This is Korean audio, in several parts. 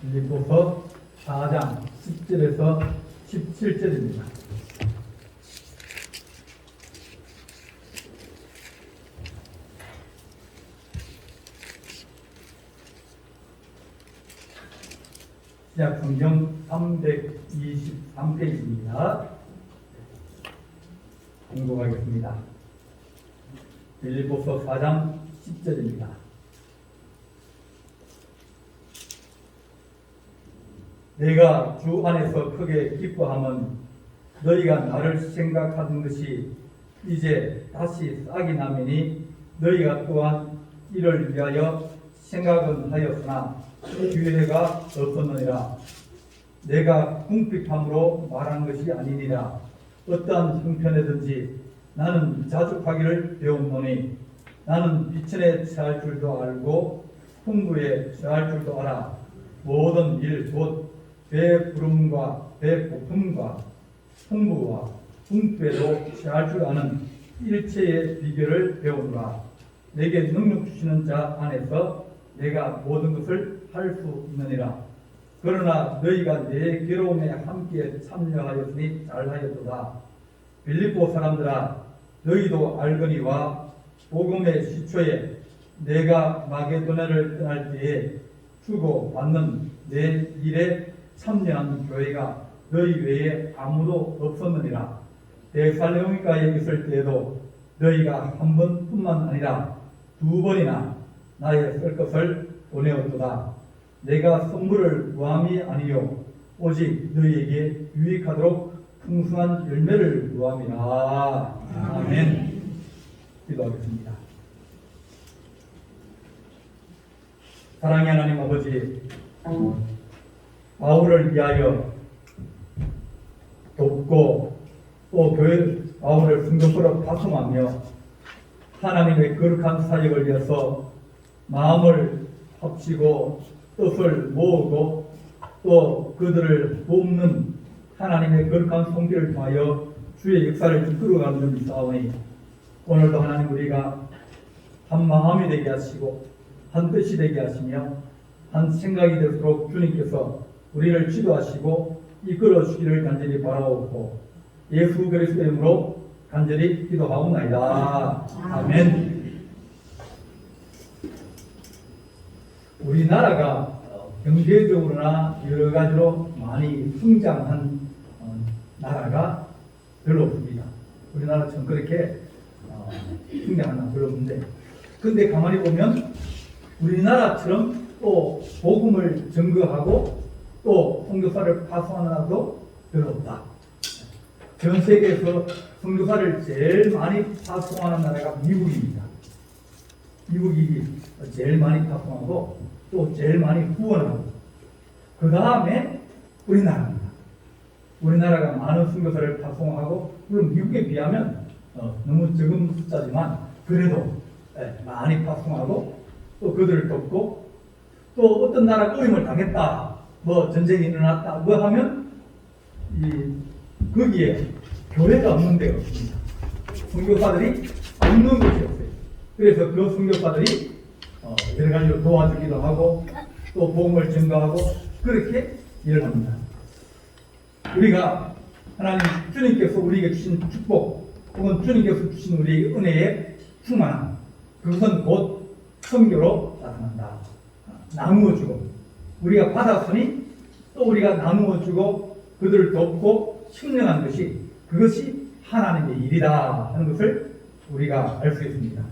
빌립보서 4장 10절에서 17절입니다. 시약 성경 323페이지입니다. 공독하겠습니다. 빌립보서 4장 10절입니다. 내가 주 안에서 크게 기뻐함은 너희가 나를 생각하던 것이 이제 다시 싹이 나매니 너희가 또한 이를 위하여 생각은 하였으나 기회가 없었느니라. 내가 궁핍함으로 말한 것이 아니니라. 어떠한 형편에든지 나는 자족하기를 배웠노니 나는 비천에 처할 줄도 알고 풍부에 처할 줄도 알아. 모든 일 곧 배부름과 배고픔과 풍부와 궁핍에도 처할 줄 아는 일체의 비결을 배우노라. 내게 능력 주시는 자 안에서 내가 모든 것을 할 수 있느니라. 그러나 너희가 내 괴로움에 함께 참여하였으니 잘하였도다. 빌립보 사람들아, 너희도 알거니와 복음의 시초에 내가 마게도냐를 떠날 때에 주고 받는 내 일에 참여한 교회가 너희 외에 아무도 없었느니라. 데살로니가에 있을 때에도 너희가 한 번뿐만 아니라 두 번이나 나의 쓸 것을 보내었도다. 내가 선물을 구함이 아니요 오직 너희에게 유익하도록 풍성한 열매를 구함이라. 아멘. 기도하겠습니다. 사랑의 하나님 아버지, 바울을 위하여 돕고 또 교회 바울을 순교포로 파송하며 하나님의 거룩한 사역을 위해서 마음을 합치고 뜻을 모으고 또 그들을 돕는 하나님의 거룩한 손길을 통하여 주의 역사를 이끌어가는 줄 믿사오니 오늘도 하나님 우리가 한 마음이 되게 하시고 한 뜻이 되게 하시며 한 생각이 되도록 주님께서 우리를 지도하시고 이끌어 주기를 간절히 바라옵고 예수 그리스도의 이름으로 간절히 기도하옵나이다. 아멘. 우리나라가 경제적으로나 여러 가지로 많이 성장한 나라가 별로 없습니다. 우리나라처럼 그렇게 성장한 나라 별로 없는데, 근데 가만히 보면 우리나라처럼 또 복음을 증거하고 또 선교사를 파송하는 나라도 별로 없다. 전 세계에서 선교사를 제일 많이 파송하는 나라가 미국입니다. 미국이 제일 많이 파송하고 또 제일 많이 후원하고 그 다음에 우리나라입니다. 우리나라가 많은 선교사를 파송하고 물론 미국에 비하면 너무 적은 숫자지만 그래도 많이 파송하고 또 그들을 돕고 또 어떤 나라 꼬임을 당했다, 뭐 전쟁이 일어났다 뭐 하면 거기에 교회가 없는 데가 없습니다. 선교사들이 없는 곳이 없어요. 그래서 그 선교사들이 여러 가지로 도와주기도 하고 또 복음을 증거하고 그렇게 일을 합니다. 우리가 하나님 주님께서 우리에게 주신 축복 혹은 주님께서 주신 우리에게 은혜에 충만함, 그것은 곧 선교로 나타난다. 나누어주고 우리가 받았으니 또 우리가 나누어주고 그들을 돕고 식량한 것이 그것이 하나님의 일이다 하는 것을 우리가 알 수 있습니다.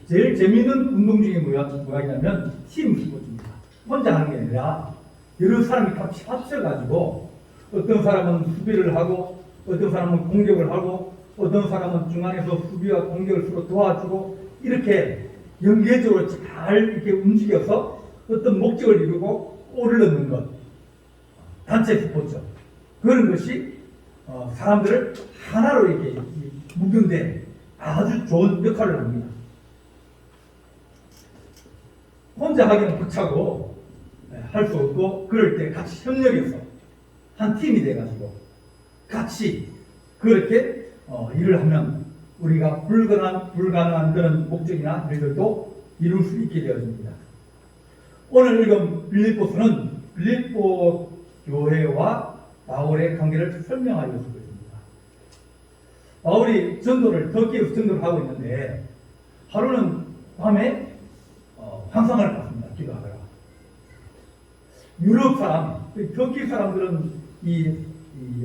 제일 재미있는 운동 중에 뭐가 있냐면 팀 스포츠입니다. 혼자 하는 게 아니라 여러 사람이 같이 합쳐가지고 어떤 사람은 수비를 하고 어떤 사람은 공격을 하고 어떤 사람은 중앙에서 수비와 공격을 서로 도와주고 이렇게 연계적으로 잘 이렇게 움직여서 어떤 목적을 이루고 골을 넣는 것, 단체 스포츠 그런 것이 사람들을 하나로 이렇게 묶는데 아주 좋은 역할을 합니다. 혼자 하기는 벅차고 할 수 없고 그럴 때 같이 협력해서 한 팀이 돼가지고 같이 그렇게 일을 하면 우리가 불가능한 그런 목적이나 일들도 이룰 수 있게 되어집니다. 오늘 읽은 빌립보서는 빌립보 교회와 바울의 관계를 설명하려 쓰고 있습니다. 바울이 전도를 터키에서 전도를 하고 있는데 하루는 밤에 환상을 봤습니다. 기도하다가 유럽 사람, 터키 사람들은 이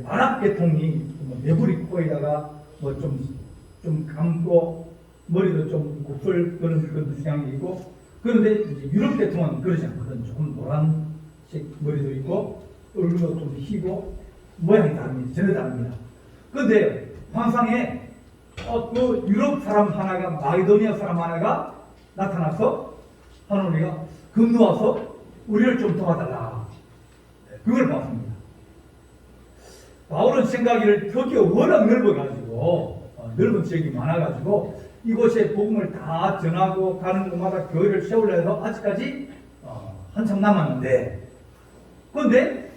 아랍 계통이 매부리 코에다가 뭐 좀 감고 머리도 좀 곱슬 그런 성향이 있고, 그런데 이제 유럽 계통은 그러지 않거든. 조금 노란색 머리도 있고 얼굴도 좀 희고 모양이 다릅니다. 전혀 다릅니다. 그런데 환상에 그 유럽 사람 하나가, 마게도니아 사람 하나가 나타나서 하나님이가 건너와서 우리를 좀 도와달라, 그걸 봤습니다. 바울은 생각이 터키가 워낙 넓어가지고 넓은 지역이 많아가지고 이곳에 복음을 다 전하고 가는 곳마다 교회를 세우려 해서 아직까지 한참 남았는데, 그런데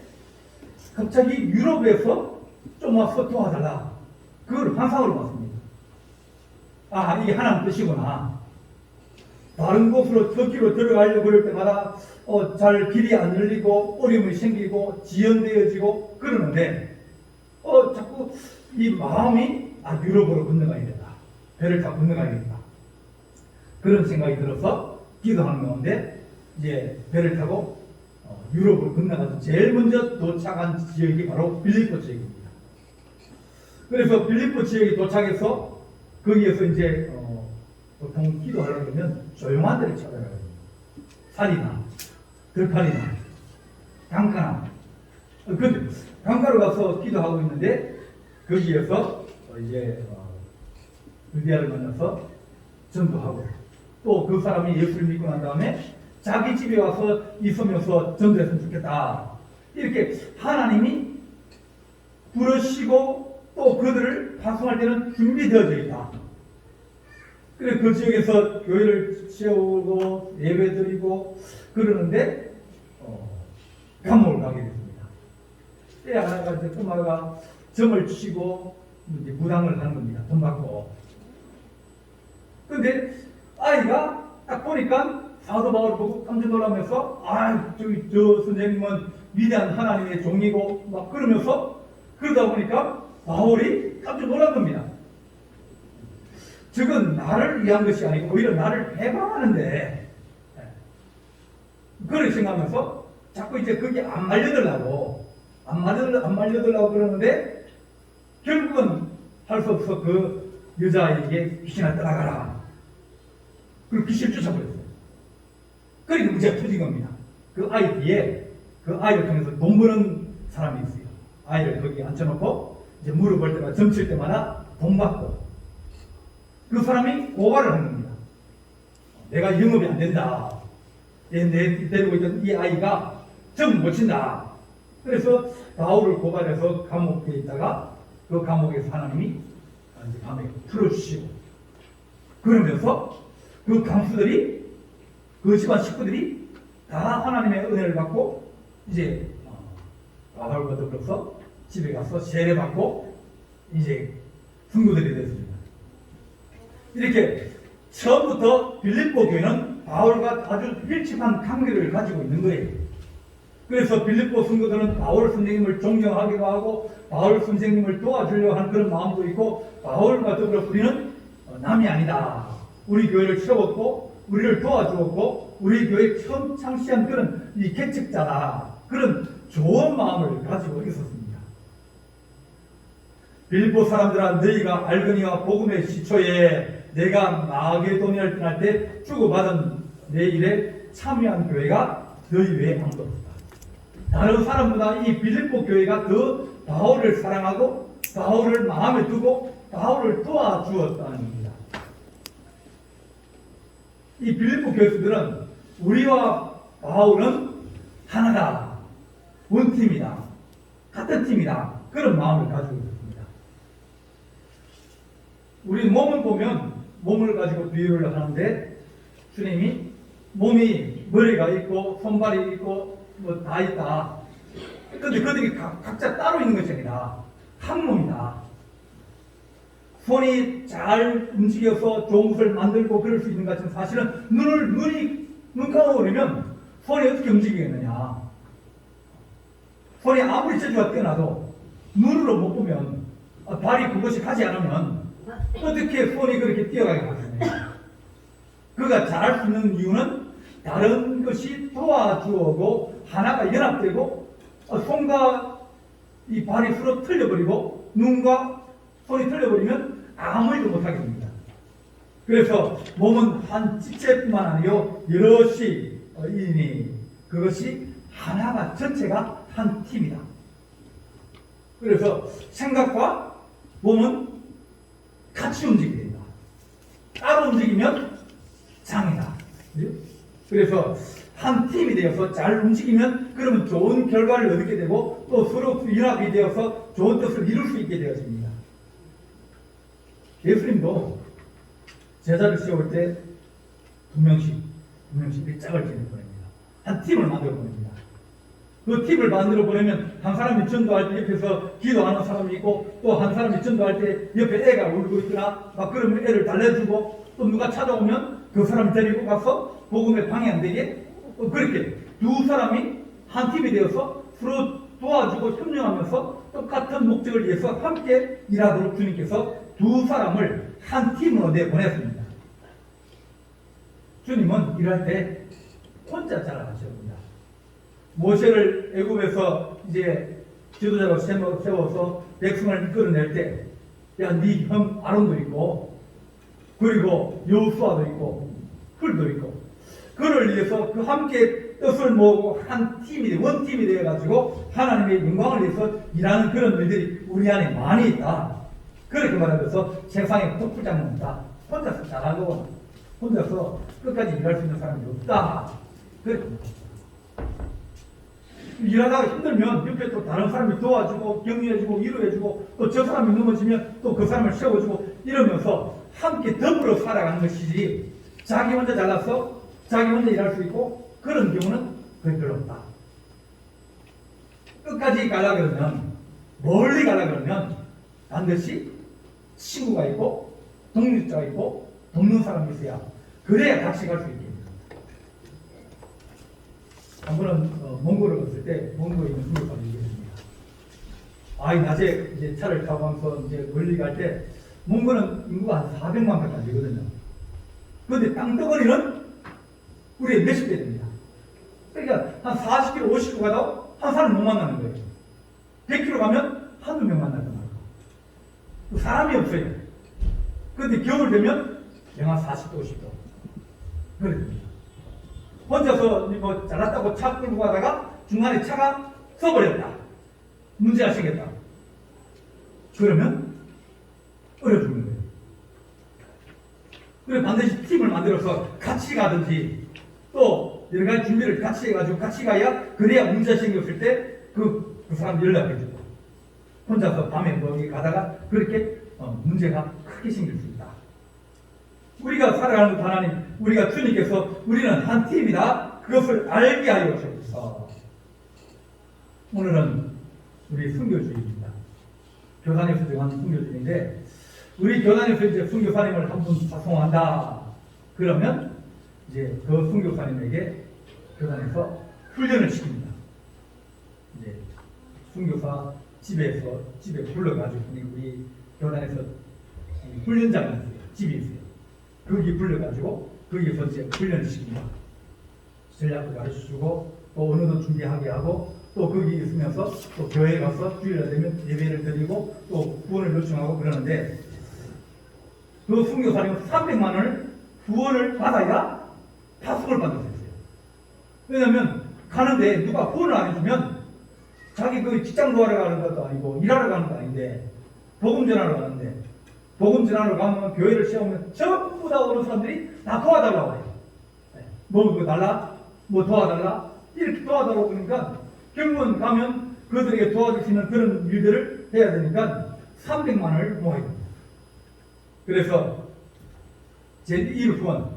갑자기 유럽에서 좀 와서 도와달라, 그걸 환상으로 봤습니다. 아, 이게 하나님 뜻이구나. 다른 곳으로 터키로 들어가려고 그럴 때마다 잘 길이 안 열리고 어려움이 생기고 지연되어지고 그러는데 자꾸 이 마음이 유럽으로 건너가야겠다, 배를 타고 건너가야겠다, 그런 생각이 들어서 기도하는 가운데 이제 배를 타고 유럽으로 건너가서 제일 먼저 도착한 지역이 바로 빌립보 지역입니다. 그래서 빌립보 지역에 도착해서 거기에서 이제 보통 기도하려면 조용한 데를 찾아가야 됩니다. 산이나 들판이나 강가나. 근데 강가로 가서 기도하고 있는데 거기에서 이제 유대아를 만나서 전도하고, 또 그 사람이 예수를 믿고 난 다음에 자기 집에 와서 있으면서 전도했으면 좋겠다, 이렇게 하나님이 부르시고 또 그들을 파송할 때는 준비되어져 있다. 그래 그 지역에서 교회를 세우고 예배드리고 그러는데 감옥을 가게 됐습니다. 때 하나가 이제 꼬마가 점을 치고 이제 무당을 하는 겁니다. 돈 받고. 근데 아이가 딱 보니까 사도 바울을 보고 깜짝 놀라면서 저 선생님은 위대한 하나님의 종이고 막 그러면서, 그러다 보니까 바울이 깜짝 놀란 겁니다. 저건 나를 위한 것이 아니고 오히려 나를 해방하는데, 그걸 생각하면서 자꾸 이제 거기에 안 말려들라고 그러는데 결국은 할 수 없어 그 여자에게 귀신아 떠나가라, 그리고 귀신을 쫓아버렸어요. 그러니까 문제가 터진 겁니다. 그 아이 뒤에 그 아이를 통해서 돈 버는 사람이 있어요. 아이를 거기 앉혀놓고 이제 물어볼 때마다, 점칠 때마다 돈 받고, 그 사람이 고발을 한 겁니다. 내가 영업이 안 된다, 내 데리고 있던 이 아이가 점 못 친다. 그래서 바울을 고발해서 감옥에 있다가 그 감옥에서 하나님이 밤에 풀어주시고, 그러면서 그 강수들이, 그 집안 식구들이 다 하나님의 은혜를 받고 이제 바울과 더불어서 집에 가서 세례받고 이제 성도들이 됐습니다. 이렇게 처음부터 빌립보 교회는 바울과 아주 밀접한 관계를 가지고 있는 거예요. 그래서 빌립보 성도들은 바울 선생님을 존경하기도 하고 바울 선생님을 도와주려고 하는 그런 마음도 있고, 바울과 더불어 우리는 남이 아니다, 우리 교회를 세웠고 우리를 도와주었고 우리 교회 처음 창시한 그런 이 개척자다, 그런 좋은 마음을 가지고 있었습니다. 빌립보 사람들아, 너희가 알거니와 복음의 시초에 내가 마게도니아를 떠날 때 주고받은 내 일에 참여한 교회가 너희 외에 아무도 없다. 다른 사람보다 이 빌립보 교회가 더 바울을 사랑하고 바울을 마음에 두고 바울을 도와주었다는 겁니다. 이 빌립보 교회들은 우리와 바울은 하나다, 원팀이다, 같은 팀이다, 그런 마음을 가지고 있습니다. 우리 몸을 보면 몸을 가지고 비유를 하는데, 주님이 몸이 머리가 있고 손발이 있고 뭐 다 있다. 그런데 그들이 각자 따로 있는 것이 아니라 한 몸이다. 손이 잘 움직여서 좋은 것을 만들고 그럴 수 있는 것 같지만 사실은 눈 감아버리면 손이 어떻게 움직이겠느냐. 손이 아무리 재주가 뛰어나도 눈으로 못 보면, 발이 그것이 가지 않으면 어떻게 손이 그렇게 뛰어가겠느냐. 그가 잘할 수 있는 이유는 다른 것이 도와주고 하나가 연합되고 손과 이 발이 서로 틀려버리고 눈과 손이 틀려버리면 아무 일도 못하게 됩니다. 그래서 몸은 한 지체뿐만 아니요 여럿이 이니 그것이 하나가 전체가 한 팀이다. 그래서 생각과 몸은 같이 움직이게 된다. 따로 움직이면 장애다. 그래서 한 팀이 되어서 잘 움직이면 그러면 좋은 결과를 얻게 되고 또 서로 연합이 되어서 좋은 뜻을 이룰 수 있게 되어집니다. 예수님도 제자를 세울 때 두 명씩 짝을 지내 보냅니다. 한 팀을 만들어 보냅니다. 그 팀을 만들어 보내면 한 사람이 전도할 때 옆에서 기도하는 사람이 있고 또 한 사람이 전도할 때 옆에 애가 울고 있거나 막 그러면 애를 달래주고 또 누가 찾아오면 그 사람 데리고 가서 복음에 방해 안 되게 그렇게 두 사람이 한 팀이 되어서 서로 도와주고 협력하면서 똑같은 목적을 위해서 함께 일하도록 주님께서 두 사람을 한 팀으로 내보냈습니다. 주님은 일할 때 혼자 잘 하셨습니다. 모세를 애굽에서 이제 지도자로 세워서 백성을 이끌어낼 때, 야, 네 형 아론도 있고, 그리고 여호수아도 있고, 훌도 있고, 그를 위해서 그 함께 뜻을 모으고 한 팀이 원팀이 되어가지고 하나님의 영광을 위해서 일하는 그런 일들이 우리 안에 많이 있다. 그렇게 말하면서 세상에 독불장은 없다. 혼자서 잘하고 혼자서 끝까지 일할 수 있는 사람이 없다. 그래. 일하다가 힘들면 옆에 또 다른 사람이 도와주고 격려해주고 위로해주고 또 저 사람이 넘어지면 또 그 사람을 세워주고 이러면서 함께 더불어 살아가는 것이지 자기 혼자 잘나서 자기 혼자 일할 수 있고 그런 경우는 거의 별로 없다. 끝까지 가려 그러면 멀리 가려 그러면 반드시 친구가 있고 독립자가 있고 돕는 사람이 있어야 그래야 같이 갈 수 있게 됩니다. 한 번은 몽골을 갔을 때 몽골에 있는 순교사를 얘기했습니다. 낮에 이제 차를 타고 가면서 이제 멀리 갈 때 몽골은 인구가 한 400만 밖에 안 되거든요. 그런데 땅덩어리는 우리의 몇십 배 됩니다. 그러니까 한 40km, 50km 가도 한 사람 못 만나는 거예요. 100km 가면 한두 명 만날 거예요. 사람이 없어요. 그런데 겨울 되면 영하 40도, 50도. 그래 됩니다. 혼자서 뭐 잘났다고 차 끌고 가다가 중간에 차가 서버렸다. 문제가 생겼다. 그러면 어려 죽는 거예요. 그래 반드시 팀을 만들어서 같이 가든지 또 여러 가지 준비를 같이 해가지고 같이 가야 그래야 문제가 생겼을 때 그 사람 연락해주고 혼자서 밤에 거기 가다가 그렇게 문제가 크게 생길 수 있다. 우리가 살아가는 것 하나님, 우리가 주님께서 우리는 한 팀이다. 그것을 알게 하여 주옵소서. 오늘은 우리 순교주일입니다. 교단에서 정한 순교주일인데 우리 교단에서 이제 순교사님을 한 분 파송한다. 그러면 이제 그 순교사님에게 교단에서 훈련을 시킵니다. 이제 순교사 집에 불러가지고 우리 교단에서 훈련장이 있어요. 집이 있어요. 거기 불러가지고 거기에서 이제 훈련을 시킵니다. 전략도 가르쳐주고 또 언어도 준비하게 하고 또 거기 있으면서 또 교회에 가서 주일날 되면 예배를 드리고 또 구원을 요청하고 그러는데 그 순교사님은 300만 원을 구원을 받아야 파송을 받을 수 있어요. 왜냐하면 가는데 누가 구원을 안 해주면 자기 그 직장 구하러 가는 것도 아니고 일하러 가는 것도 아닌데 복음 전하러 가는데 복음 전하러 가면 교회를 세우면 전부 다 오는 사람들이 다 도와달라고 해요. 뭐 달라? 뭐 도와달라? 이렇게 도와달라고 그러니까 결국은 가면 그들에게 도와줄 수 있는 그런 일들을 해야 되니까 300만 원을 모아야 됩니다. 그래서 제1후원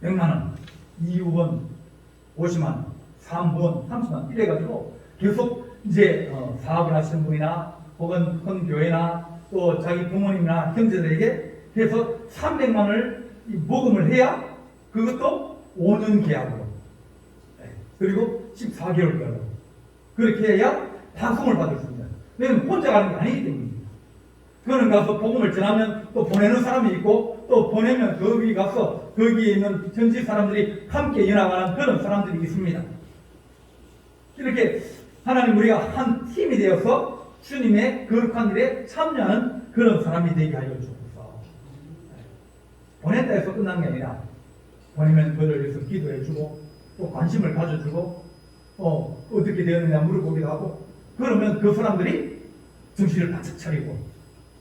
100만 원, 2후원 50만, 3후원 30만 이래가지고 계속 이제 사업을 하시는 분이나 혹은 큰 교회나 또 자기 부모님이나 형제들에게 해서 300만 원을 모금을 해야 그것도 5년 계약으로 그리고 14개월 가고 그렇게 해야 파송을 받을 수 있습니다. 왜냐하면 혼자 가는 게 아니기 때문입니다. 그는 가서 복음을 전하면 또 보내는 사람이 있고 또 보내면 거기 가서 거기에 있는 현지 사람들이 함께 연합하는 그런 사람들이 있습니다. 이렇게 하나님 우리가 한 팀이 되어서 주님의 거룩한 일에 참여하는 그런 사람이 되게 하여 주옵소서. 보냈다 해서 끝나는 게 아니라 보내면 그를 위해서 기도해주고 또 관심을 가져주고 어떻게 되었느냐 물어보기도 하고 그러면 그 사람들이 정신을 바짝 차리고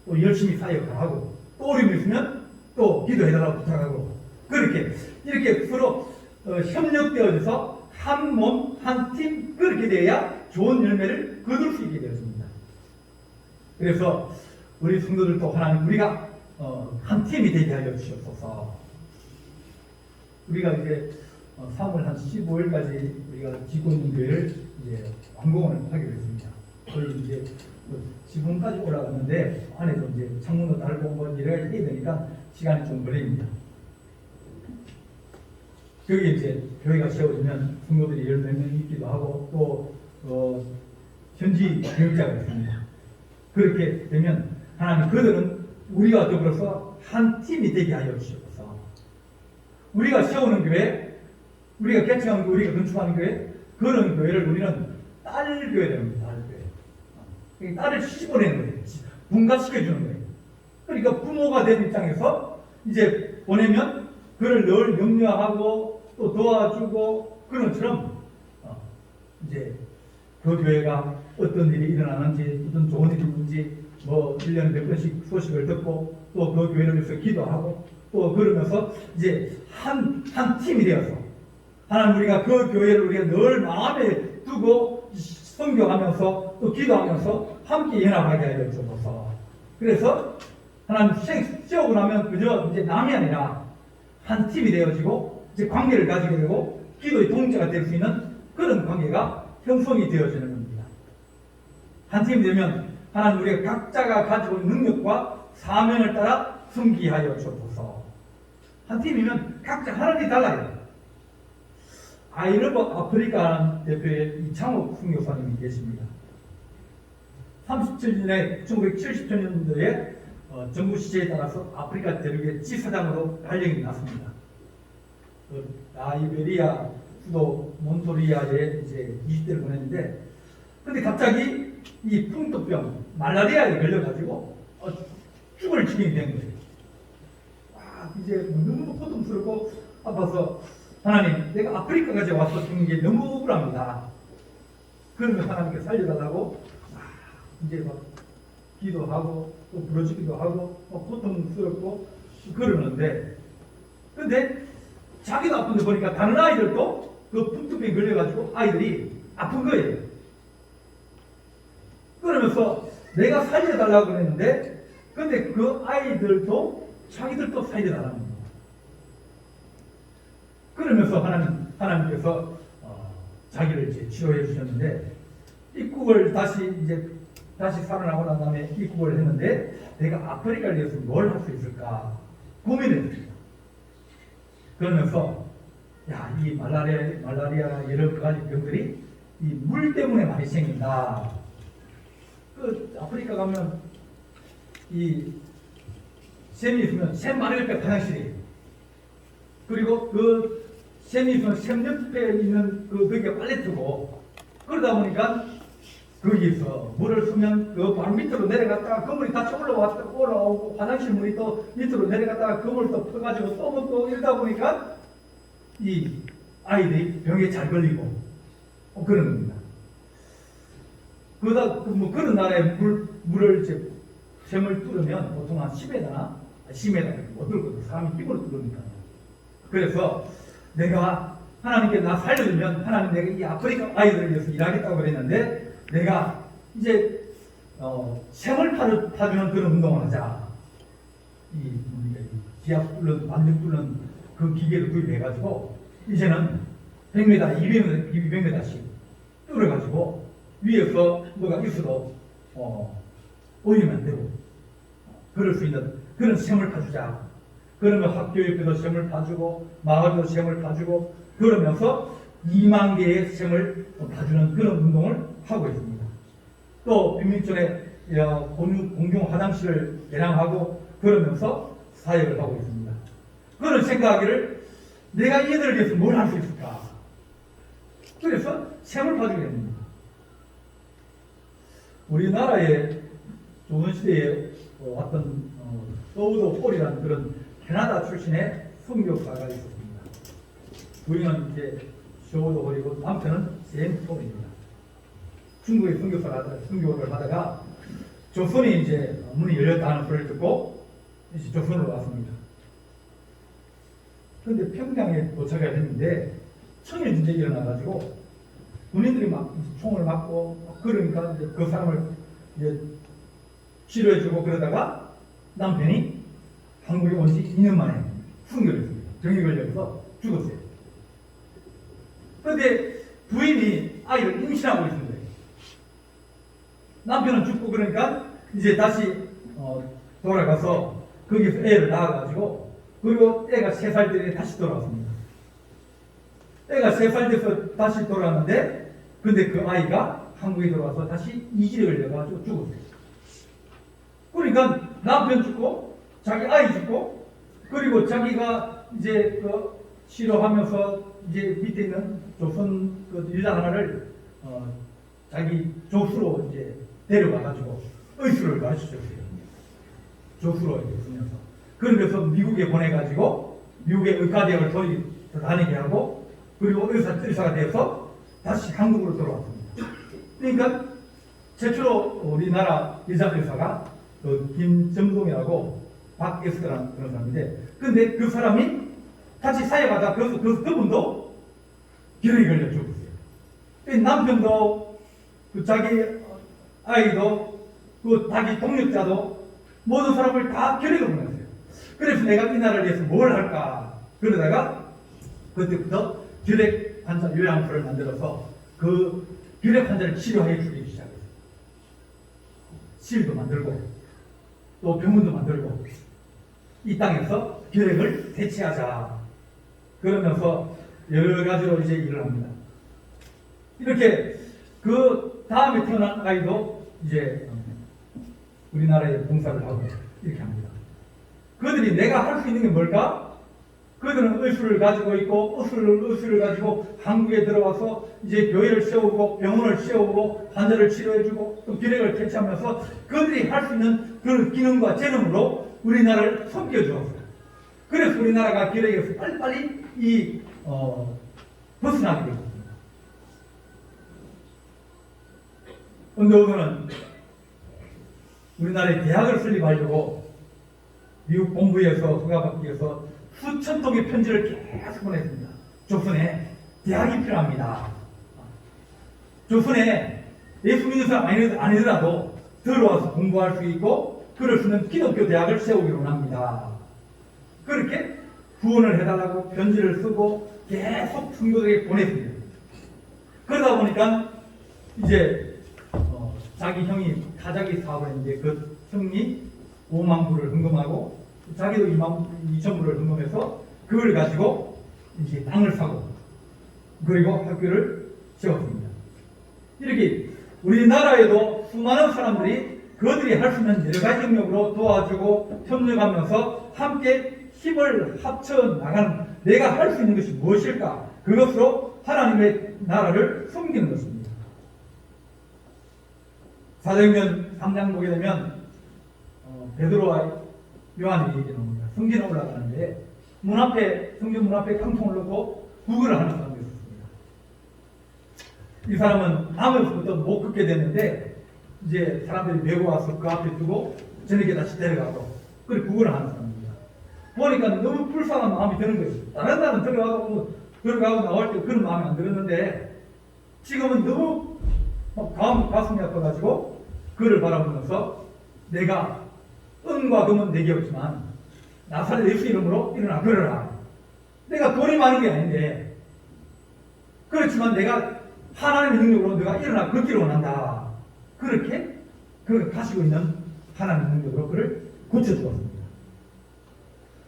또 열심히 사역을 하고 또 어려움이 있으면 또 기도해달라고 부탁하고 그렇게 이렇게 서로 협력되어져서 한 몸, 한 팀 그렇게 돼야 좋은 열매를 거둘 수 있게 되었습니다. 그래서 우리 성도들도 하나님 우리가 한 팀이 되게 하여 주시옵소서. 우리가 이제 3월 한 15일까지 우리가 지구 있는 교회를 이제 완공을 하기로 했습니다. 거의 이제 지붕까지 올라갔는데 안에도 이제 창문도 달고 뭐 이래야 해야 되니까 시간이 좀 걸립니다. 거기에 이제 교회가 세워지면 성도들이 10명 있기도 하고 또 현지 교육자가 있습니다. 그렇게 되면 하나님 그들은 우리와 더불어서 한 팀이 되게 하여 주시옵소서. 우리가 세우는 교회, 우리가 개척하는 교회, 우리가 건축하는 교회 그런 교회를 우리는 딸 교회 됩니다. 딸 교회. 딸을 시집보내는 거예요. 분가시켜주는 거예요. 그러니까 부모가 된 입장에서 이제 보내면 그를 늘 격려하고 또 도와주고 그런 것처럼 이제 그 교회가 어떤 일이 일어나는지 어떤 좋은 일이 있는지 뭐 1년에 몇 번씩 소식을 듣고 또 그 교회를 위해서 기도하고 또 그러면서 이제 한 팀이 되어서 하나님 우리가 그 교회를 우리가 늘 마음에 두고 섬겨가면서 또 기도하면서 함께 연합하게 하여 주옵소서. 그래서 하나님 세우고 나면 그저 이제 남이 아니라 한 팀이 되어지고 이제 관계를 가지게 되고 기도의 동체가 될 수 있는 그런 관계가 형성이 되어지는 겁니다. 한 팀이 되면 하나님 우리가 각자가 가지고 있는 능력과 사명을 따라 섬기하여 주옵소서. 한 팀이면 각자 하나님이 달라요. 아이러브 아프리카 대표의 이창욱 선교사님이 계십니다. 37년에 1970년도에 정부 시제에 따라서 아프리카 대륙의 지사장으로 발령이 났습니다. 라이베리아 수도 몬토리아에 이제 20대를 보냈는데, 근데 갑자기 이 풍토병, 말라리아에 걸려가지고 죽을 지경이 된 거예요. 이제 너무 고통스럽고 아파서 하나님, 내가 아프리카까지 와서 죽는 게 너무 억울합니다. 그러면 하나님께 살려달라고 이제 막 기도하고 또 부러지기도 하고 고통스럽고 그러는데, 근데 자기도 아픈데 보니까 다른 아이들도 그 풍토병에 걸려가지고 아이들이 아픈 거예요. 그러면서 내가 살려달라고 그랬는데, 근데 그 아이들도 자기들도 살려달라는 거예요. 그러면서 하나님께서 자기를 이제 치료해 주셨는데, 입국을 다시 살아나고 난 다음에 입국을 했는데, 내가 아프리카를 위해서 뭘 할 수 있을까 고민했습니다. 그러면서 이 말라리아 여러 가지 병들이 이 물 때문에 많이 생긴다. 그 아프리카 가면 이 샘이 있으면 샘 바로 옆에 화장실이에요. 그리고 그 샘이 있으면 샘 옆에 있는 거기가 빨래트고, 그러다 보니까 거기서 물을 쓰면 그 바로 밑으로 내려갔다가 그 물이 다시 올라오고 화장실 물이 또 밑으로 내려갔다가 그 물을 또 퍼가지고 또 먹고 이러다 보니까 이 아이들이 병에 잘 걸리고 그런 겁니다. 그런 나라에 물을 이제 샘을 뚫으면 보통 한 10m나 10m 못 뚫거든요. 사람이 힘으로 뚫으니까요. 그래서 내가 하나님께 나 살려주면 하나님 내가 이 아프리카 아이들을 위해서 일하겠다고 그랬는데, 내가 이제 샘을 파주는 그런 운동을 하자. 이 기압 뚫는 반죽 뚫는 그 기계를 구입해가지고 이제는 100m, 200m씩 뚫어가지고 위에서 뭐가 있어도 오이면 안 되고 그럴 수 있는 그런 샘을 파주자. 그러면 학교 옆에도 샘을 파주고 마을도 샘을 파주고 그러면서 2만 개의 셈을 봐주는 그런 운동을 하고 있습니다. 또 빈민촌에 공중 화장실을 개량하고 그러면서 사역을 하고 있습니다. 그런 생각하기를 내가 얘들을 위해서 뭘 할 수 있을까? 그래서 셈을 봐주게 됩니다. 우리나라의 조선시대에 왔던 소우도 폴이라는 그런 캐나다 출신의 선교사가 있었습니다. 부인은 이제 쇼우도 폴이고 남편은 제임스 폴입니다. 중국의 선교를 하다가 조선이 이제 문이 열렸다는 소리를 듣고 이제 조선으로 왔습니다. 그런데 평양에 도착을 했는데 청일 전쟁이 일어나가지고 군인들이 막 총을 맞고 그러니까 이제 그 사람을 이제 치료해주고 그러다가 남편이 한국에 온 지 2년 만에 순교를 했습니다. 병이 걸려서 죽었어요. 그런데 부인이 아이를 임신하고 있는 거예요. 남편은 죽고 그러니까 이제 다시 돌아가서 거기서 애를 낳아가지고 그리고 애가 3살 때 다시 돌아왔습니다. 애가 3살 돼서 다시 돌아왔는데 근데 그 아이가 한국에 들어와서 다시 이질에 걸려가지고 죽었어요. 그러니까 남편 죽고 자기 아이 죽고 그리고 자기가 이제 그 치료하면서 이제 밑에 있는 조선 그 여자 하나를 자기 조수로 이제 데려가가지고 의술을 가르쳐줬어요. 조수로 이제 쓰면서 그러면서 미국에 보내가지고 미국의 의과대학을 다니게 하고 그리고 의사가 되어서 다시 한국으로 돌아왔습니다. 그러니까 최초로 우리나라 여자 의사가 그 김정동이라고 박에스라는 그런 사람인데 근데 그 사람이 같이 사역하다 그분도 결핵이 걸려 죽었어요. 남편도 그 자기 아이도 그 자기 동력자도 모든 사람을 다 결핵을 보냈어요. 그래서 내가 이 나라를 위해서 뭘 할까 그러다가 그때부터 결핵 환자 요양소를 만들어서 그 결핵 환자를 치료해 주기 시작했어요. 실도 만들고 또 병원도 만들고 이 땅에서 결핵을 대체하자 그러면서 여러 가지로 이제 일을 합니다. 이렇게 그 다음에 태어난 아이도 이제 우리나라에 봉사를 하고 이렇게 합니다. 그들이 내가 할 수 있는 게 뭘까? 그들은 의술을 가지고 있고 의술을 가지고 한국에 들어와서 이제 교회를 세우고 병원을 세우고 환자를 치료해주고 또 결핵을 퇴치하면서 그들이 할 수 있는 그런 기능과 재능으로 우리나라를 섬겨주었어요. 그래서 우리나라가 결핵에서 빨리빨리 벗어나게 되었습니다. 근데 오늘은 우리나라의 대학을 설립하려고 미국 본부에서 허가받기 위해서 수천 통의 편지를 계속 보냈습니다. 조선에 대학이 필요합니다. 조선에 예수 믿는 사람 아니더라도 들어와서 공부할 수 있고 그럴 수 있는 기독교 대학을 세우기로 원합니다. 그렇게 후원을 해달라고 편지를 쓰고 계속 성도들에게 보냈습니다. 그러다 보니까 이제 자기 형이 타자기 사업을 했는데 그 형이 5만 불을 헌금하고 자기도 2천 불을 헌금해서 그걸 가지고 이제 땅을 사고 그리고 학교를 세웠습니다. 이렇게 우리나라에도 수많은 사람들이 그들이 할 수 있는 여러 가지 영역으로 도와주고 협력하면서 함께 힘을 합쳐 나가는 내가 할 수 있는 것이 무엇일까? 그것으로 하나님의 나라를 섬기는 것입니다. 사도행전 3장 보게 되면 베드로와 요한의 얘기 나옵니다. 성전에 올라가는데 성전 문 앞에 깡통을 놓고 구걸을 하는 사람이 있었습니다. 이 사람은 다음에서부터 못 걷게 됐는데 이제 사람들이 메고 와서 그 앞에 두고 저녁에 다시 데려가고 그렇게 구걸을 하는 사람입니다. 보니까 너무 불쌍한 마음이 드는 거예요. 다른 날은 들어가고 나올 때 그런 마음이 안 들었는데 지금은 너무 가슴이 아파가지고 그를 바라보면서 내가 은과 금은 내게 없지만 나사렛 예수 이름으로 일어나 걸어라. 내가 돈이 많은 게 아닌데 그렇지만 내가 하나님의 능력으로 내가 일어나 걷기를 원한다. 그렇게 그 가지고 있는 하나님의 능력으로 그를 고쳐주었습니다.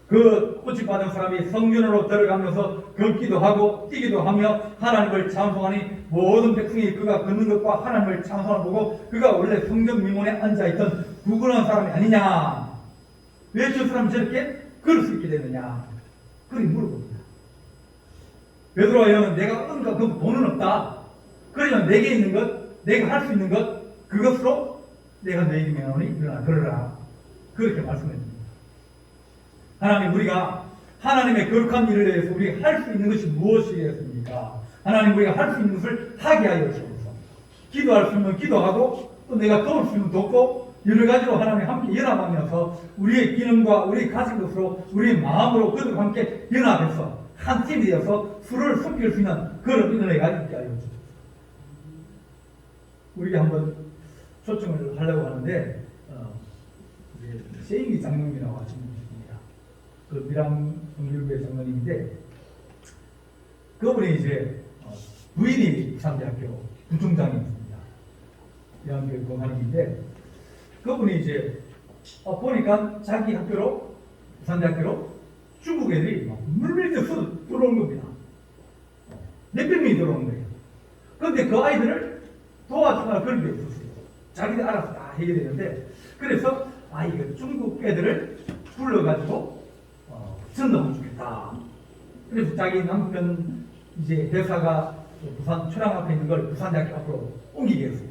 그 호칭받은 사람이 성전으로 들어가면서 걷기도 하고 뛰기도 하며 하나님을 찬송하니 모든 백성이 그가 걷는 것과 하나님을 찬송하는 보고 그가 원래 성전 미문에 앉아있던 구분한 사람이 아니냐, 왜 저 사람이 저렇게 걸을 수 있게 되느냐, 그렇게 물어봅니다. 베드로와 여호는 내가 얻은 그 돈은 없다. 그러면 내게 있는 것, 내가 할 수 있는 것, 그것으로 내가 너에게 명하노니 일어나 걸으라. 그렇게 말씀했습니다. 하나님, 우리가 하나님의 거룩한 일을 위해서 우리가 할 수 있는 것이 무엇이겠습니까? 하나님, 우리가 할 수 있는 것을 하게 하여 주옵소서. 기도할 수 있는 기도하고, 또 내가 도울 수 있는 돕고, 여러 가지로 하나님 함께 연합하면서 우리의 기능과 우리의 가진 것으로 우리의 마음으로 그들과 함께 연합해서 한 팀이 되어서 서로를 섬길 수 있는 그런 은혜가 있게 하여 주옵소서. 우리가 한번 초청을 하려고 하는데 세인기 장로님이라고 하시는 분이십니다. 그 미랑 성결교회 장로님인데 그분이 이제 부인이 부산대학교 부총장이었습니다. 미랑교회 공관님인데 그분이 이제 보니까 자기 학교로 부산대학교로 중국 애들이 막 물밀듯 들어온 겁니다. 몇백 명이 들어온 거예요. 그런데 그 아이들을 도와주거나 그런 게 없었어요. 자기들 알아서 다 해결되는데, 그래서 이거 중국 애들을 불러가지고 전도하면 좋겠다. 그래서 자기 남편 이제 회사가 부산 초량 앞에 있는 걸 부산대학교 앞으로 옮기게 했어요.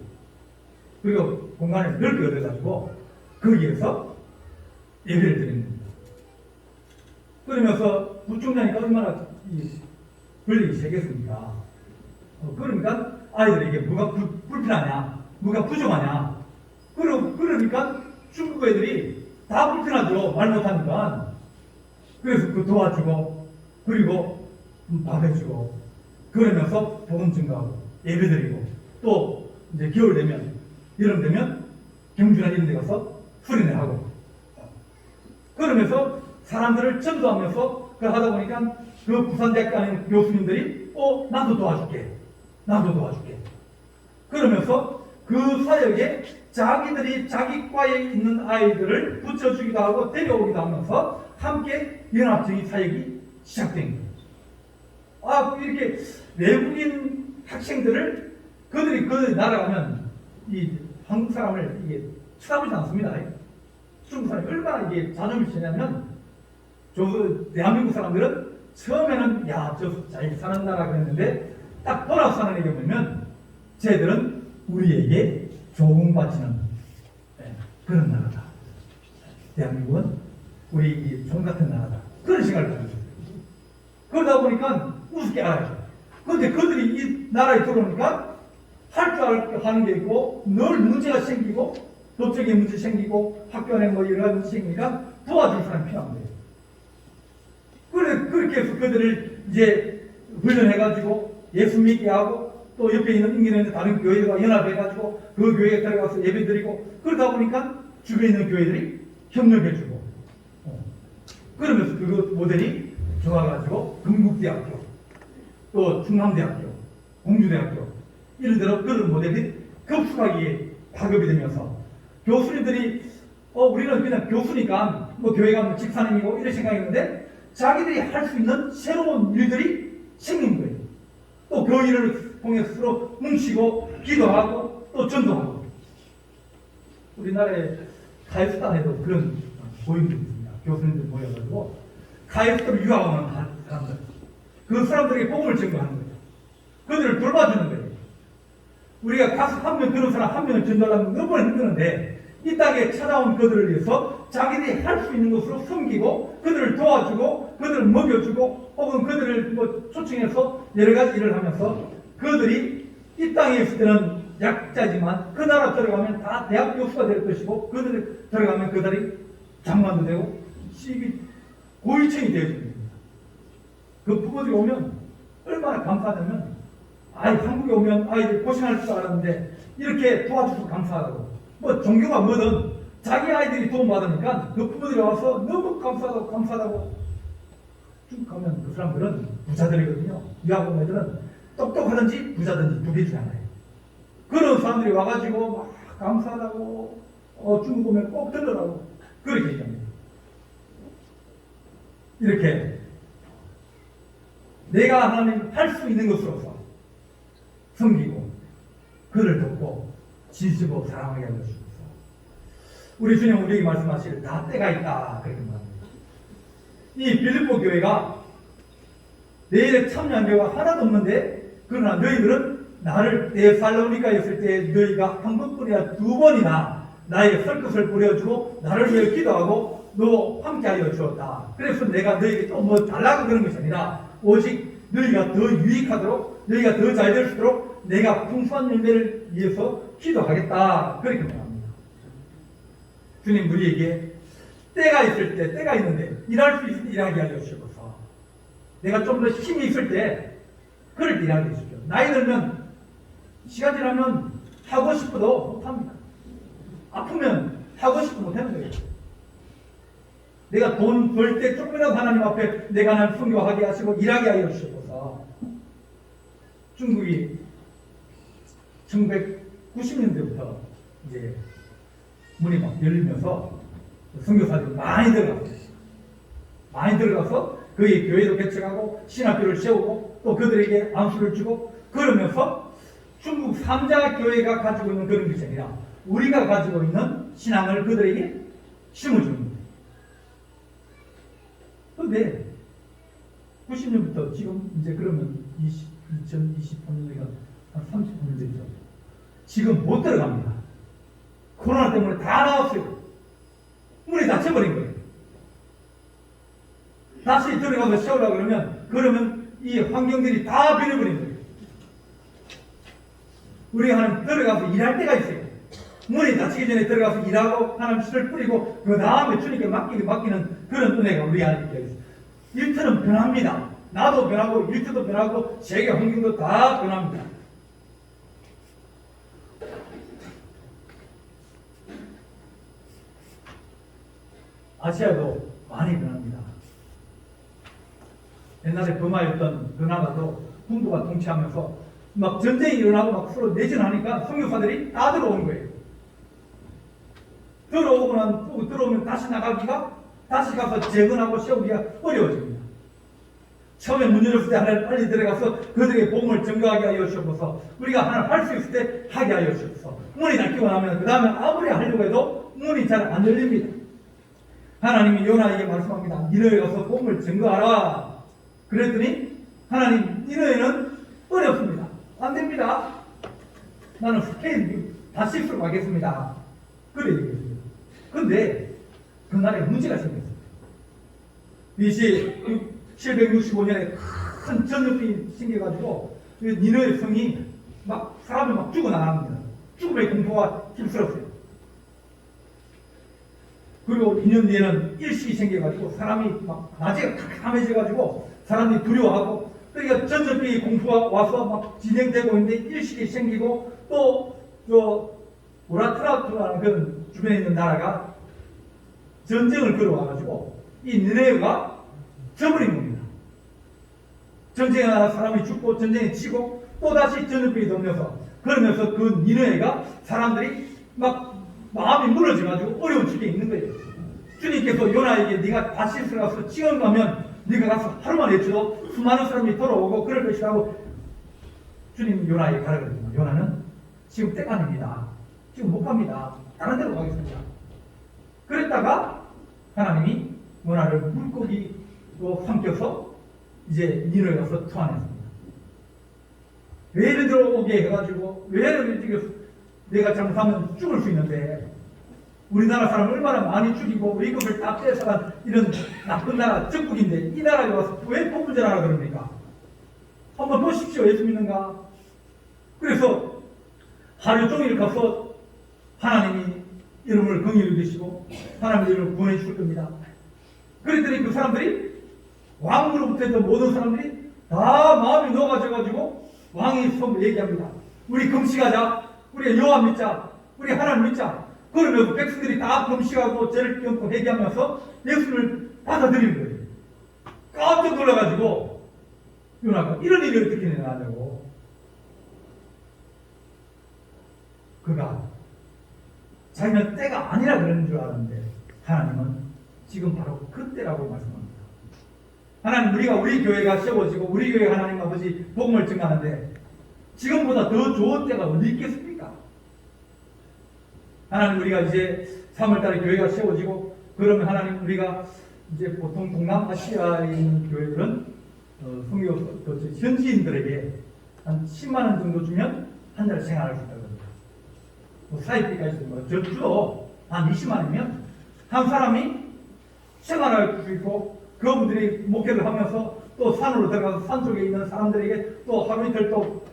그리고 공간을 넓게 얻어가지고 거기에서 예배를 드리는 겁니다. 그러면서 부총장이 얼마나 권력이 세겠습니까? 그러니까 아이들에게 뭐가 불편하냐, 뭐가 부족하냐. 그러니까 중국 애들이 다 불편하죠. 말 못하니까. 그래서 그 도와주고, 그리고 밥 해주고, 그러면서 복음 증가하고, 예배 드리고, 또 이제 겨울 되면, 여름 되면 경주나 이런 데 가서 수련회 하고, 그러면서 사람들을 전도하면서 그 하다 보니까 그 부산대학교 안에 교수님들이 나도 도와줄게. 나도 도와줄게. 그러면서 그 사역에 자기들이 자기 과에 있는 아이들을 붙여주기도 하고 데려오기도 하면서 함께 연합적인 사역이 시작된 거예요. 이렇게 외국인 학생들을 그들이 그 나라 가면 이 한국 사람을 이게 쳐다보지 않습니다. 중국 사람이 얼마나 이게 자존심이 세냐면 대한민국 사람들은 처음에는 저 잘 사는 나라 그랬는데 딱 돌아서 사는 얘기 보면 쟤들은 우리에게 조공바치는 그런 나라다. 대한민국은 우리 종 같은 나라다. 그런 생각을 가지고 있어요. 그러다 보니까 우습게 알아요. 그런데 그들이 이 나라에 들어오니까 할 줄 하는 게 있고 늘 문제가 생기고 도적인 문제 생기고 학교 안에 여러 가지 문제 생기니까 도와줄 사람이 필요한 거예요. 그렇게 해서 그들을 이제 훈련해가지고 예수 믿게 하고 또 옆에 있는 다른 교회들과 연합해가지고 그 교회에 들어가서 예배 드리고 그러다 보니까 주변에 있는 교회들이 협력해주고 그러면서 그 모델이 좋아가지고 건국대학교 또 충남대학교 공주대학교 이런 데로 그런 모델이 급속하게 파급이 되면서 교수님들이 우리는 그냥 교수니까 교회 가면 집사님이고 이런 생각했는데 자기들이 할 수 있는 새로운 일들이 생긴 거예요. 또 그 일을 통해서 서로 뭉치고 기도하고 또 전도하고. 우리나라에 카이스탄에도 그런 모임들이 있습니다. 교수님들 모여가지고 카이스탄을 유학하는 사람들, 그 사람들에게 복음을 전도하는 거예요. 그들을 돌봐주는 거예요. 우리가 가서 한 명 그런 사람 한 명을 전도하려면 너무나 힘드는데 이 땅에 찾아온 그들을 위해서 자기들이 할 수 있는 것으로 섬기고 그들을 도와주고 그들을 먹여주고 혹은 그들을 초청해서 여러 가지 일을 하면서 그들이 이 땅에 있을 때는 약자지만 그 나라 들어가면 다 대학 교수가 될 것이고 그들이 들어가면 그들이 장관도 되고 고위층이 되어집니다. 그 부모들이 오면 얼마나 감사하냐면 한국에 오면 아이들 고생할 줄 알았는데 이렇게 도와줘서 감사하다고 종교가 뭐든 자기 아이들이 도움받으니까 그 부모들이 와서 너무 감사하다고 쭉 가면 그 사람들은 부자들이거든요. 유학 온 애들은 똑똑하든지 부자든지 두 개 중에 하나예요. 그런 사람들이 와가지고 막 감사하다고 중국 오면 꼭 들으라고 그렇게 얘기합니다. 이렇게 내가 하나님 할 수 있는 것으로서 섬기고 그를 돕고 진심으로 사랑하게 하여 주옵소서. 우리 주님 우리에게 말씀하실 다 때가 있다 그렇게 말합니다. 이 빌립보 교회가 내 일에 참여한 교회가 하나도 없는데 그러나 너희들은 나를 데살로니가에 있을 때 너희가 한 번뿐이나 두 번이나 나에게 설것을 뿌려주고 나를 위해 기도하고 너 함께하여 주었다. 그래서 내가 너희에게 또 뭐 달라고 그런 것이 아니라 오직 너희가 더 유익하도록 너희가 더 잘 될 수 있도록 내가 풍성한 열매를 위해서 기도하겠다 그렇게 말합니다. 주님 우리에게 때가 있을 때 때가 있는데 일할 수 있을 때 일하게 하여 주시옵소서. 내가 좀 더 힘이 있을 때 그럴 때 일하게 해주십시오. 나이 들면 시간 지나면 하고 싶어도 못합니다. 아프면 하고 싶어도 못하는 거예요. 내가 돈 벌 때 조금이라도 하나님 앞에 내가 하나님 순교하게 하시고 일하게 하여 주시옵소서. 중국이 1990년대부터 이제 문이 막 열리면서 선교사들이 많이 들어갔어요. 많이 들어가서 그의 교회도 개척하고 신학교를 세우고 또 그들에게 안수를 주고 그러면서 중국 3자 교회가 가지고 있는 그런 것이 아니라 우리가 가지고 있는 신앙을 그들에게 심어주는 거예요. 그런데 90년부터 지금 이제 그러면 2023년이가 한 30년 됐죠. 지금 못 들어갑니다. 코로나 때문에 다 나왔어요. 문이 닫혀버린 거예요. 다시 들어가서 세우려고 그러면 이 환경들이 다 변해버린 거예요. 우리가 하나님 들어가서 일할 때가 있어요. 문이 닫히기 전에 들어가서 일하고 하나님 씨를 뿌리고 그 다음에 주님께 맡기는 그런 은혜가 우리 안에 있어요. 일터는 변합니다. 나도 변하고 일터도 변하고 세계 환경도 다 변합니다. 아시아도 많이 변합니다. 옛날에 버마였던 그나라도 군부가 통치하면서 막 전쟁이 일어나고 막 서로 내전하니까 선교사들이 다 들어오는 거예요. 들어오면 다시 나가기가 다시 가서 재건하고 세우기가 어려워집니다. 처음에 문 열었을 때 하나님 빨리 들어가서 그들에게 복음을 증거하게 하여 주옵소서. 우리가 하나님 할 수 있을 때 하게 하여 주옵소서. 문이 닫히고 나면 그 다음에 아무리 하려고 해도 문이 잘 안 열립니다. 하나님이 요나에게 말씀합니다. 니네에 가서 복음을 증거하라. 그랬더니 하나님 니네에는 어렵습니다. 안 됩니다. 나는 스페인 다시스로 가겠습니다. 그래 얘기했습니다. 그런데 그날에 문제가 생겼어요. BC 765년에 큰 전염병이 생겨가지고 니네의 성이 막 사람이 막 죽어나갑니다. 죽음의 공포가 힘들었어요. 그리고 2년 뒤에는 일식이 생겨가지고 사람이 막 낮에 캄캄해져가지고 사람들이 두려워하고 그러니까 전염병이 공포가 와서 막 진행되고 있는데 일식이 생기고 또 우라트라트라는 그런 주변에 있는 나라가 전쟁을 걸어와가지고 이 니네가 져버린 겁니다. 전쟁에 사람이 죽고 전쟁에 치고 또다시 전염병이 돌면서 그러면서 그 니네가 사람들이 막 마음이 무너져가지고 어려운 집에 있는 거예요. 주님께서 요나에게 네가 다시스 가서 지원 가면 네가 가서 하루만 외쳐도 수많은 사람이 돌아오고 그럴 것이라고 주님 요나에게 가르거든요. 요나는 지금 때가 아닙니다. 지금 못 갑니다. 다른 데로 가겠습니다. 그랬다가 하나님이 요나를 물고기로 삼켜서 이제 니네에 가서 투안했습니다. 왜 이리 들어오게 해가지고 왜 이리 내가 잘못하면 죽을 수 있는데 우리나라 사람 얼마나 많이 죽이고 우리 것을 다 뺏어간 이런 나쁜 나라 적국인데 이 나라에 와서 왜 복음전하라 그럽니까? 한번 보십시오. 예수 믿는가? 그래서 하루 종일 가서 하나님이 이름을 긍휼히 여기시고 하나님의 이름을 구원해 주실 겁니다. 그랬더니 그 사람들이 왕으로부터 했던 모든 사람들이 다 마음이 녹아져가지고 왕이 손을 얘기합니다. 우리 금식하자. 우리 여호와 믿자. 우리 하나님 믿자. 그러면서 백성들이 다 금식하고 죄를 깨닫고 회개하면서 예수를 받아들이는 거예요. 깜짝 놀라가지고 요나가 이런 일이 어떻게 일어나냐고. 그가 자기는 때가 아니라 그러는 줄 알았는데 하나님은 지금 바로 그때라고 말씀합니다. 하나님 우리가 우리 교회가 세워지고 우리 교회가 하나님 아버지 복음을 증가하는데 지금보다 더 좋은 때가 어디 있겠습니까? 하나님 우리가 이제 3월달에 교회가 세워지고 그러면 하나님 우리가 이제 보통 동남아시아에 있는 교회들은 선교 현지인들에게 한 10만 원 정도 주면 한 달 생활할 수 있다거든요. 뭐 사이비까지 뭐 저도 한 20만 원이면 한 사람이 생활할 수 있고 그분들이 목회를 하면서 또 산으로 들어가서 산 속에 있는 사람들에게 또 하루 이틀 또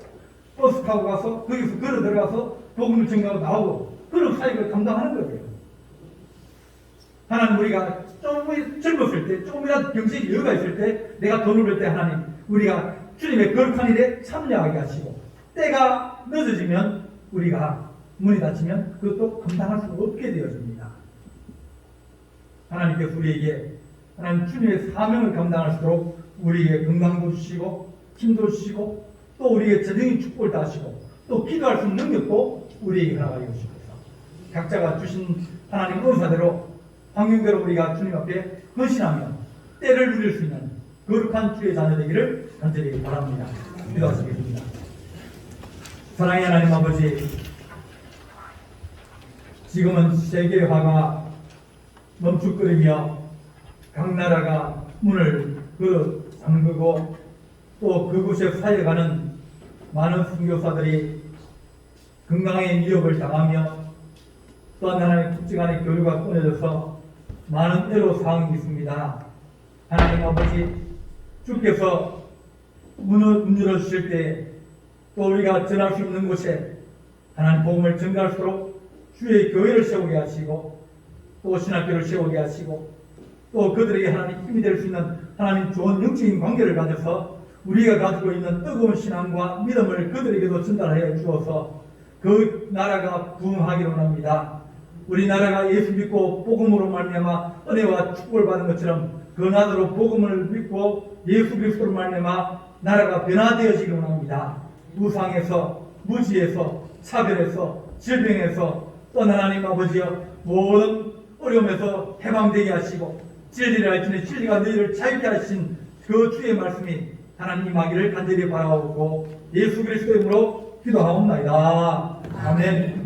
버스 타고 가서 거기서 걸어 들어가서 복음을 증거하고 나오고 그런 사역을 감당하는 거예요. 하나님 우리가 조금 젊었을 때 조금이라도 경제적 여유가 있을 때 내가 돈을 벌 때 하나님 우리가 주님의 거룩한 일에 참여하게 하시고 때가 늦어지면 우리가 문이 닫히면 그것도 감당할 수 없게 되어집니다. 하나님께서 우리에게 하나님 주님의 사명을 감당할 수 있도록 우리에게 건강도 주시고 힘도 주시고 또 우리에게 재정의 축복을 다하시고 또 기도할 수 있는 능력도 우리에게 허락하여 주시옵소서. 각자가 주신 하나님 은사대로 환경대로 우리가 주님 앞에 헌신하며 때를 누릴 수 있는 거룩한 주의 자녀 되기를 간절히 바랍니다. 기도하시겠습니다. 사랑의 하나님 아버지, 지금은 세계화가 멈칫거리며 각 나라가 문을 잠그고 또 그곳에 사역하는 많은 선교사들이 건강의 위협을 당하며 또 하나님의 국제 간의 교류가 끊어져서 많은 애로사항이 있습니다. 하나님 아버지, 주께서 문을 열어주실 때 또 우리가 전할 수 있는 곳에 하나님 복음을 전가할수록 주의 교회를 세우게 하시고 또 신학교를 세우게 하시고 또 그들에게 하나님 힘이 될 수 있는 하나님 좋은 영적인 관계를 가져서 우리가 가지고 있는 뜨거운 신앙과 믿음을 그들에게도 전달하여 주어서 그 나라가 부흥하기를 원합니다. 우리나라가 예수 믿고 복음으로 말미암아 은혜와 축복을 받은 것처럼 그 나라로 복음을 믿고 예수 그리스도로 말미암아 나라가 변화되어지기를 원합니다. 우상에서, 무지에서, 차별에서, 질병에서 또 하나님 아버지여 모든 어려움에서 해방되게 하시고 진리를 알지니 진리가 너희를 자유케 하신 그 주의 말씀이 하나님 임하기를 간절히 바라옵고 예수 그리스도의 이름으로 기도하옵나이다. 아멘.